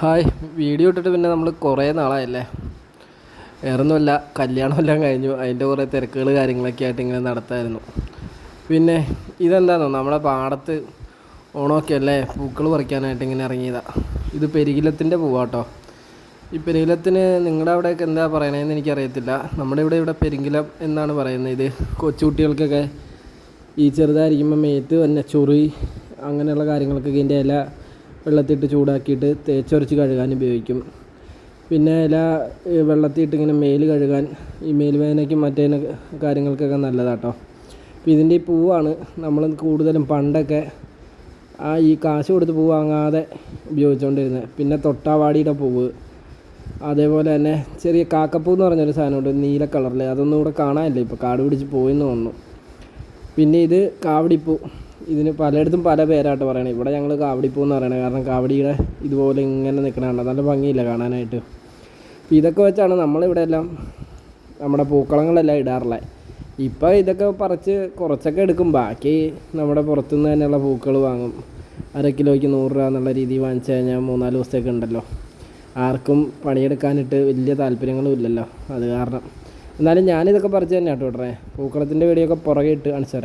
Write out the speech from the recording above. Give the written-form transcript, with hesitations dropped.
Hi. Video ഇട്ടിട്ട് പിന്നെ നമ്മൾ കുറേ നാളായല്ലേ. വേറൊന്നുമല്ല, കല്യാണമെല്ലാം കഴിഞ്ഞു, അതിൻ്റെ കുറേ തിരക്കുകൾ കാര്യങ്ങളൊക്കെ ആയിട്ട് ഇങ്ങനെ നടത്തായിരുന്നു. പിന്നെ ഇതെന്താണോ, നമ്മുടെ പാടത്ത് ഓണമൊക്കെ അല്ലേ, പൂക്കൾ പറിക്കാനായിട്ട് ഇങ്ങനെ ഇറങ്ങിയതാണ്. ഇത് പെരികിലത്തിൻ്റെ പൂവാട്ടോ. ഈ പെരികിലത്തിന് നിങ്ങളുടെ അവിടെയൊക്കെ എന്താ പറയണതെന്ന് എനിക്കറിയത്തില്ല. നമ്മുടെ ഇവിടെ പെരിങ്കിലം എന്നാണ് പറയുന്നത്. ഇത് കൊച്ചുകുട്ടികൾക്കൊക്കെ ഈ ചെറുതായിരിക്കുമ്പോൾ മേത്ത് തന്നെ ചൊറി അങ്ങനെയുള്ള കാര്യങ്ങൾക്കൊക്കെ ഇതിൻ്റെ ഇല വെള്ളത്തിട്ട് ചൂടാക്കിയിട്ട് തേച്ചൊരച്ച് കഴുകാൻ ഉപയോഗിക്കും. പിന്നെ ഇല വെള്ളത്തിയിട്ട് ഇങ്ങനെ മേല് കഴുകാൻ, ഈ മേലുവേദനയ്ക്കും മറ്റേ കാര്യങ്ങൾക്കൊക്കെ നല്ലതാട്ടോ. അപ്പോൾ ഇതിൻ്റെ ഈ പൂവാണ് നമ്മൾ കൂടുതലും പണ്ടൊക്കെ ഈ കാശ് കൊടുത്ത് പൂ വാങ്ങാതെ ഉപയോഗിച്ചുകൊണ്ടിരുന്നത്. പിന്നെ തൊട്ടാവാടിയുടെ പൂവ്, അതേപോലെ തന്നെ ചെറിയ കാക്കപ്പൂ എന്ന് പറഞ്ഞൊരു സാധനമുണ്ട് നീല കളറിൽ, അതൊന്നും ഇവിടെ കാണാനില്ല, ഇപ്പോൾ കാട് പിടിച്ച് പോയെന്ന് തോന്നുന്നു. പിന്നെ ഇത് കാവടിപ്പൂ. ഇതിന് പലയിടത്തും പല പേരായിട്ട് പറയണത്. ഇവിടെ ഞങ്ങൾ കാവടിപ്പൂ എന്ന് പറയണത്, കാരണം കാവടിയുടെ ഇതുപോലെ ഇങ്ങനെ നിൽക്കണതാണ്, നല്ല ഭംഗിയില്ല കാണാനായിട്ട്. അപ്പോൾ ഇതൊക്കെ വെച്ചാണ് നമ്മളിവിടെ എല്ലാം നമ്മുടെ പൂക്കളങ്ങളെല്ലാം ഇടാറുള്ളത്. ഇപ്പോൾ ഇതൊക്കെ പറിച്ച് കുറച്ചൊക്കെ എടുക്കും, ബാക്കി നമ്മുടെ പുറത്തുനിന്ന് തന്നെയുള്ള പൂക്കൾ വാങ്ങും. അര കിലോയ്ക്ക് 100 രൂപ എന്നുള്ള രീതിയിൽ വാങ്ങിച്ചു കഴിഞ്ഞാൽ 3-4 ദിവസത്തേക്ക് ഉണ്ടല്ലോ. ആർക്കും പണിയെടുക്കാനിട്ട് വലിയ താല്പര്യങ്ങളും ഇല്ലല്ലോ, അത് കാരണം. എന്നാലും ഞാനിതൊക്കെ പറിച്ച് തന്നെ കേട്ടോ ഇടണേ. പൂക്കളത്തിൻ്റെ വീഡിയോ ഒക്കെ പുറകെ ഇട്ട് കാണിച്ചു തരാം.